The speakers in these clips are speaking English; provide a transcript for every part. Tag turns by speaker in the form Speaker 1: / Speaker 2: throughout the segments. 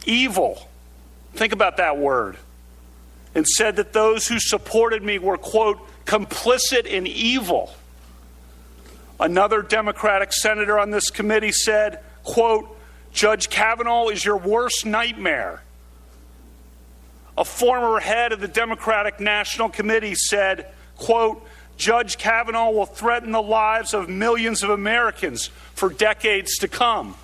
Speaker 1: evil. Think about that word. And said that those who supported me were, quote, complicit in evil. Another Democratic senator on this committee said, quote, Judge Kavanaugh is your worst nightmare. A former head of the Democratic National Committee said, quote, Judge Kavanaugh will threaten the lives of millions of Americans for decades to come.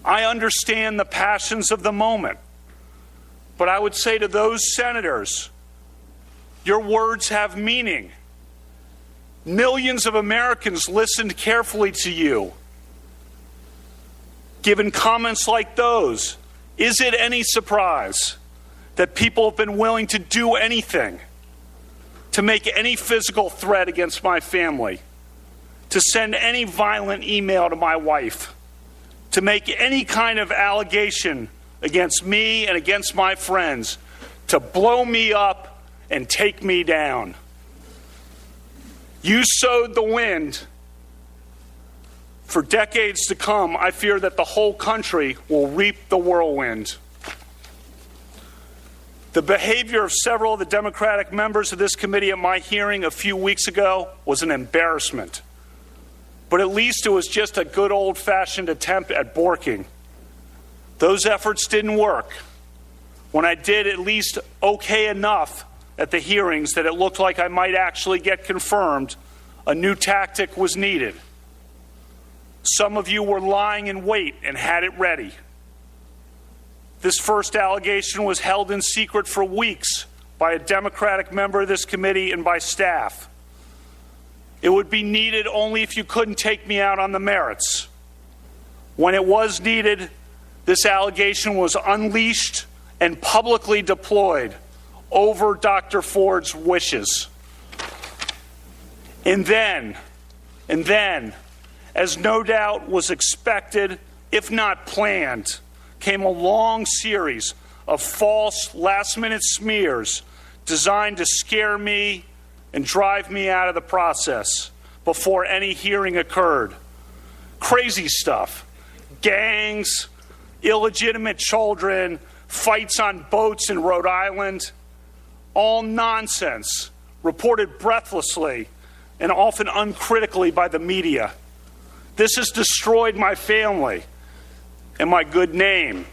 Speaker 1: I understand the passions of the moment, but I would say to those senators, your words have meaning. Millions of Americans listened carefully to you. Given comments like those, is it any surprise that people have been willing to do anything, to make any physical threat against my family, to send any violent email to my wife, to make any kind of allegation against me and against my friends, to blow me up and take me down? You sowed the wind. For decades to come, I fear that the whole country will reap the whirlwind. The behavior of several of the Democratic members of this committee at my hearing a few weeks ago was an embarrassment. But at least it was just a good old-fashioned attempt at borking. Those efforts didn't work. When I did at least okay enough at the hearings that it looked like I might actually get confirmed, a new tactic was needed. Some of you were lying in wait and had it ready. This first allegation was held in secret for weeks by a Democratic member of this committee and by staff. It would be needed only if you couldn't take me out on the merits. When it was needed, this allegation was unleashed and publicly deployed over Dr. Ford's wishes. And then, as no doubt was expected, if not planned, came a long series of false last-minute smears designed to scare me and drive me out of the process before any hearing occurred. Crazy stuff. Gangs, illegitimate children, fights on boats in Rhode Island. All nonsense, reported breathlessly and often uncritically by the media. This has destroyed my family and my good name,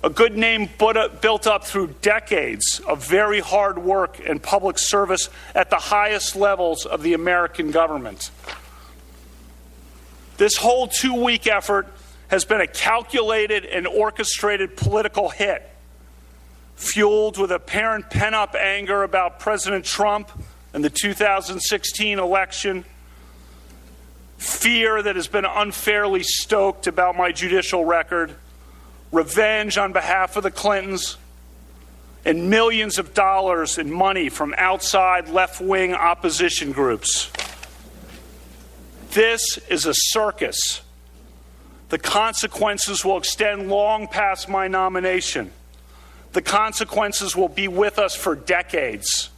Speaker 1: a good name built up through decades of very hard work and public service at the highest levels of the American government. This whole 2-week effort has been a calculated and orchestrated political hit, fueled with apparent pent-up anger about President Trump and the 2016 election, fear that has been unfairly stoked about my judicial record, revenge on behalf of the Clintons, and millions of dollars in money from outside left-wing opposition groups. This is a circus. The consequences will extend long past my nomination. The consequences will be with us for decades.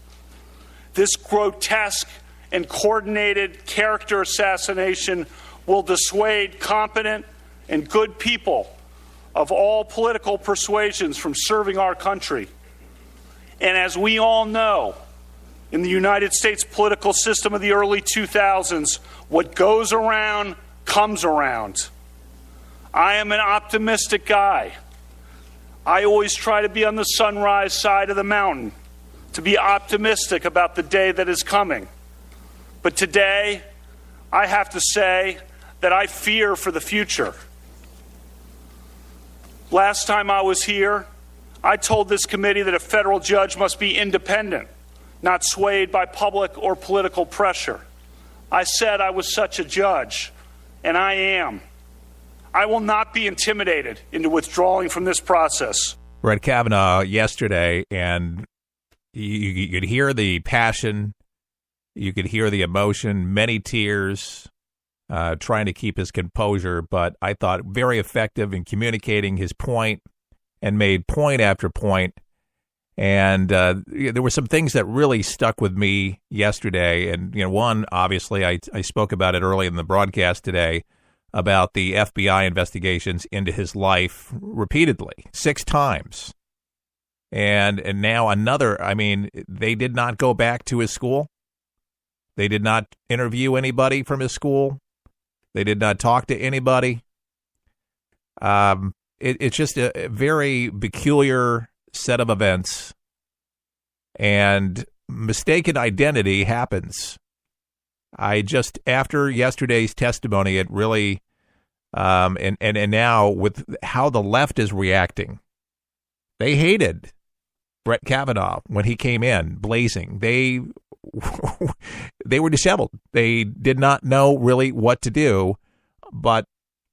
Speaker 1: This grotesque and coordinated character assassination will dissuade competent and good people of all political persuasions from serving our country. And as we all know, in the United States political system of the early 2000s, what goes around comes around. I am an optimistic guy. I always try to be on the sunrise side of the mountain, to be optimistic about the day that is coming. But today, I have to say that I fear for the future. Last time I was here, I told this committee that a federal judge must be independent, not swayed by public or political pressure. I said I was such a judge, and I am. I will not be intimidated into withdrawing from this process.
Speaker 2: Brett Kavanaugh yesterday, and you could hear the passion, you could hear the emotion, many tears, trying to keep his composure, but I thought very effective in communicating his point and made point after point. And there were some things that really stuck with me yesterday. And, one, obviously, I spoke about it early in the broadcast today, about the FBI investigations into his life repeatedly, 6 times. And now another, I mean, they did not go back to his school. They did not interview anybody from his school. They did not talk to anybody. It's just a very peculiar set of events. And mistaken identity happens. After yesterday's testimony, it really, and now with how the left is reacting, they hated Brett Kavanaugh when he came in blazing. They were disheveled. They did not know really what to do, but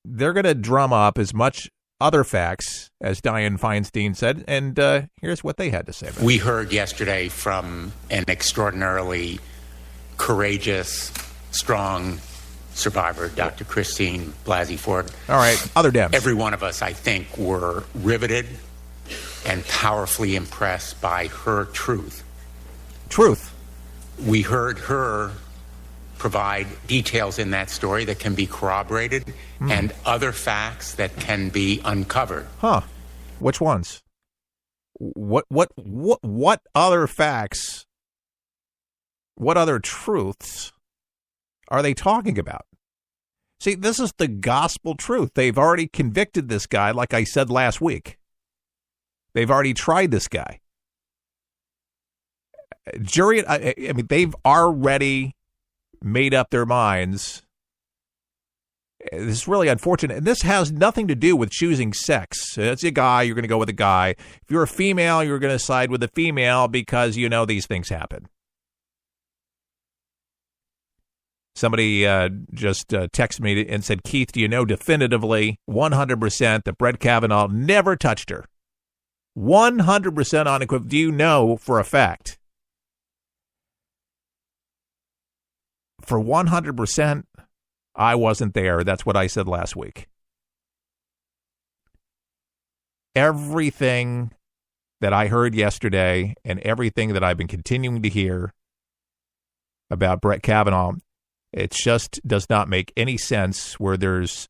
Speaker 2: they're going to drum up as much other facts, as Dianne Feinstein said, and here's what they had to say about it.
Speaker 3: We heard yesterday from an extraordinarily courageous, strong survivor, Dr. Christine Blasey Ford.
Speaker 2: All right, other Dems.
Speaker 3: Every one of us, I think, were riveted and powerfully impressed by her truth.
Speaker 2: Truth.
Speaker 3: We heard her provide details in that story that can be corroborated and other facts that can be uncovered.
Speaker 2: Huh. Which ones? What other facts, what other truths are they talking about? See, this is the gospel truth. They've already convicted this guy, like I said last week. They've already tried this guy. Jury, I mean, they've already made up their minds. This is really unfortunate. And this has nothing to do with choosing sex. It's a guy, you're going to go with a guy. If you're a female, you're going to side with a female because you know these things happen. Somebody just texted me and said, Keith, do you know definitively 100% that Brett Kavanaugh never touched her? 100% unequivocal. Do you know for a fact? For 100%, I wasn't there. That's what I said last week. Everything that I heard yesterday and everything that I've been continuing to hear about Brett Kavanaugh, it just does not make any sense where there's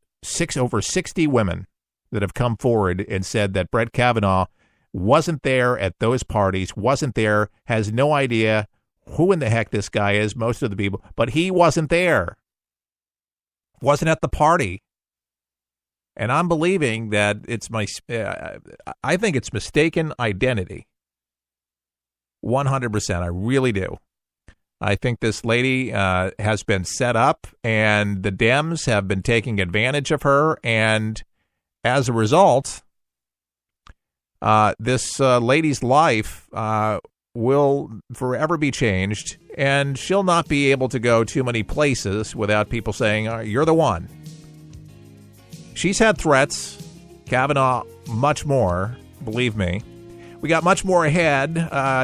Speaker 2: over 60 women that have come forward and said that Brett Kavanaugh wasn't there at those parties, wasn't there, has no idea who in the heck this guy is, most of the people, but he wasn't there. Wasn't at the party. And I'm believing that it's I think it's mistaken identity. 100%. I really do. I think this lady has been set up and the Dems have been taking advantage of her. And as a result, this lady's life will forever be changed, and she'll not be able to go too many places without people saying, you're the one. She's had threats. Kavanaugh, much more, believe me. We got much more ahead.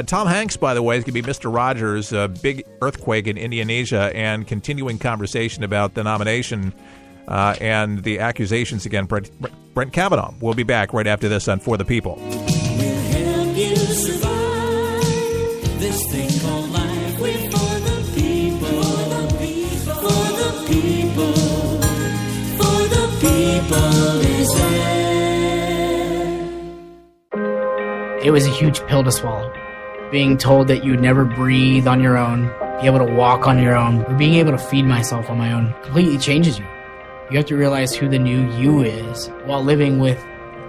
Speaker 2: Tom Hanks, by the way, is going to be Mr. Rogers, a big earthquake in Indonesia, and continuing conversation about the nomination and the accusations against Brett Kavanaugh. We'll be back right after this on For the People.
Speaker 4: We'll help you survive this thing called life. We're for the people, for the people, for the people is there.
Speaker 5: It was a huge pill to swallow. Being told that you would never breathe on your own, be able to walk on your own, or being able to feed myself on my own completely changes you. You have to realize who the new you is while living with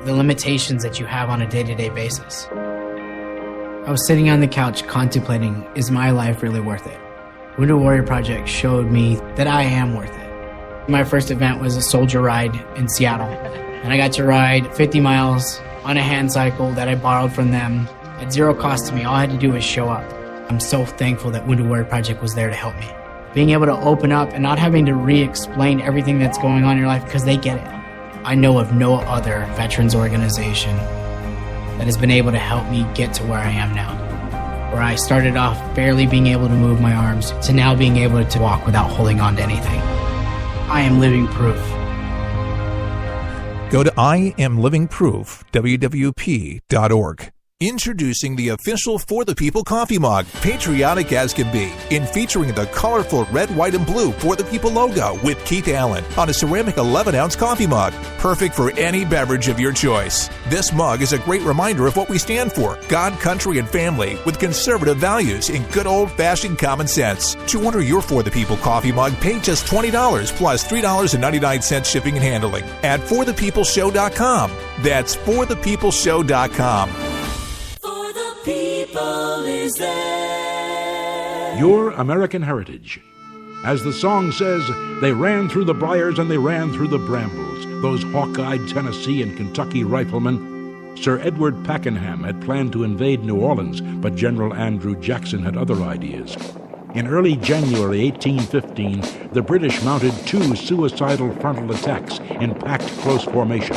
Speaker 5: the limitations that you have on a day-to-day basis. I was sitting on the couch contemplating, is my life really worth it? Wounded Warrior Project showed me that I am worth it. My first event was a soldier ride in Seattle, and I got to ride 50 miles on a hand cycle that I borrowed from them at zero cost to me. All I had to do was show up. I'm so thankful that Wounded Warrior Project was there to help me. Being able to open up and not having to re-explain everything that's going on in your life because they get it. I know of no other veterans organization that has been able to help me get to where I am now. Where I started off barely being able to move my arms to now being able to walk without holding on to anything. I am living proof.
Speaker 2: Go to IamLivingProof, WWP.org.
Speaker 6: Introducing the official For the People coffee mug, patriotic as can be, in featuring the colorful red, white, and blue For the People logo with Keith Allen on a ceramic 11-ounce coffee mug, perfect for any beverage of your choice. This mug is a great reminder of what we stand for: God, country, and family, with conservative values and good old-fashioned common sense. To order your For the People coffee mug, pay just $20 plus $3.99 shipping and handling at forthepeopleshow.com. That's forthepeopleshow.com.
Speaker 4: People is there.
Speaker 7: Your American Heritage. As the song says, they ran through the briars and they ran through the brambles, those hawk-eyed Tennessee and Kentucky riflemen. Sir Edward Pakenham had planned to invade New Orleans, but General Andrew Jackson had other ideas. In early January 1815, the British mounted 2 suicidal frontal attacks in packed close formation.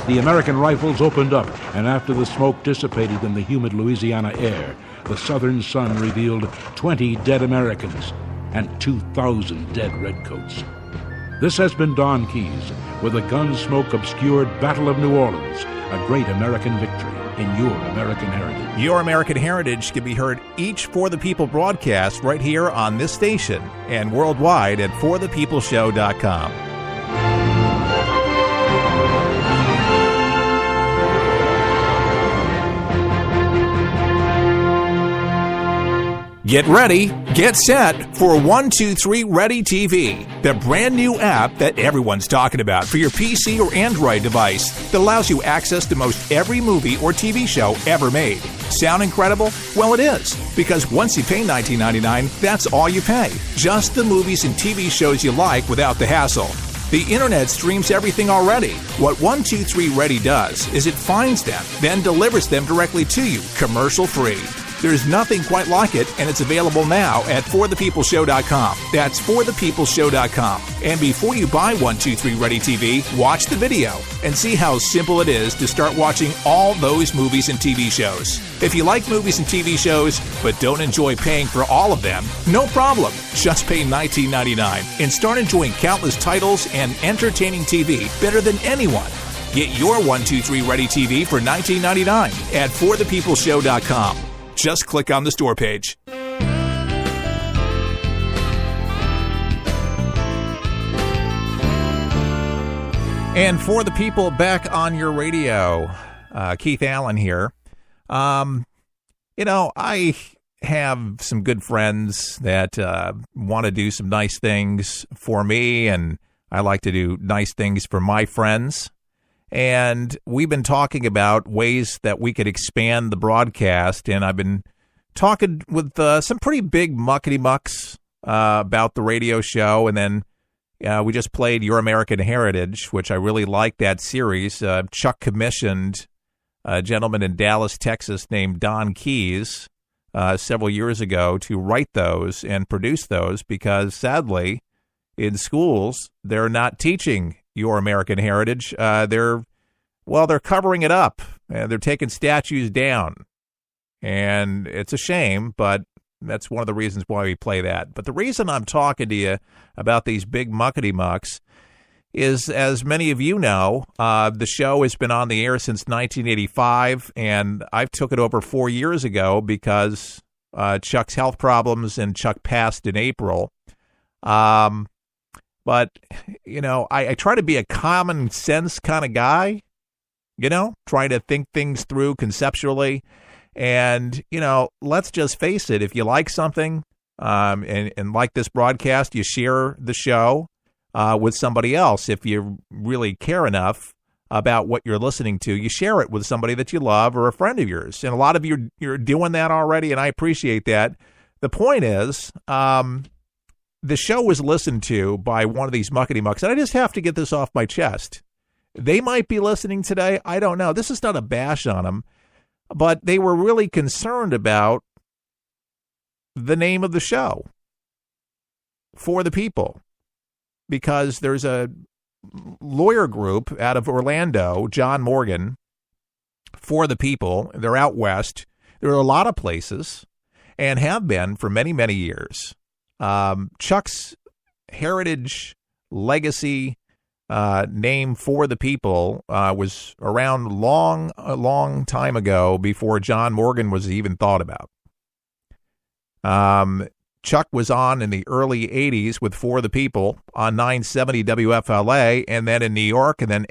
Speaker 7: The American rifles opened up, and after the smoke dissipated in the humid Louisiana air, the southern sun revealed 20 dead Americans and 2,000 dead redcoats. This has been Don Keyes with a gun-smoke-obscured Battle of New Orleans, a great American victory in Your American Heritage.
Speaker 2: Your American Heritage can be heard each For the People broadcast right here on this station and worldwide at forthepeopleshow.com. Get ready, get set for 123 Ready TV, the brand new app that everyone's talking about for your PC or Android device that allows you access to most every movie or TV show ever made. Sound incredible? Well, it is, because once you pay $19.99, that's all you pay. Just the movies and TV shows you like without the hassle. The internet streams everything already. What 123 Ready does is it finds them, then delivers them directly to you, commercial-free. There's nothing quite like it, and it's available now at forthepeopleshow.com. That's forthepeopleshow.com. And before you buy 123 Ready TV, watch the video and see how simple it is to start watching all those movies and TV shows. If you like movies and TV shows, but don't enjoy paying for all of them, no problem. Just pay $19.99 and start enjoying countless titles and entertaining TV better than anyone. Get your 123 Ready TV for $19.99 at forthepeopleshow.com. Just click on the store page. And For the People, back on your radio, Keith Allen here. I have some good friends that want to do some nice things for me, and I like to do nice things for my friends. And we've been talking about ways that we could expand the broadcast, and I've been talking with some pretty big muckety-mucks about the radio show, and then we just played Your American Heritage, which I really like that series. Chuck commissioned a gentleman in Dallas, Texas named Don Keyes several years ago to write those and produce those because, sadly, in schools, they're not teaching Your American Heritage. They're covering it up. They're taking statues down. And it's a shame, but that's one of the reasons why we play that. But the reason I'm talking to you about these big muckety-mucks is, as many of you know, the show has been on the air since 1985, and I took it over 4 years ago because Chuck's health problems, and Chuck passed in April. But, I try to be a common sense kind of guy, trying to think things through conceptually. And, let's just face it, if you like something and like this broadcast, you share the show with somebody else. If you really care enough about what you're listening to, you share it with somebody that you love or a friend of yours. And a lot of you're doing that already, and I appreciate that. The point is, the show was listened to by one of these muckety-mucks, and I just have to get this off my chest. They might be listening today. I don't know. This is not a bash on them, but they were really concerned about the name of the show, For the People, because there's a lawyer group out of Orlando, John Morgan, For the People. They're out west. There are a lot of places and have been for many, many years. Chuck's heritage, legacy, name For the People was around a long time ago before John Morgan was even thought about. Chuck was on in the early 80s with For the People on 970 WFLA, and then in New York, and then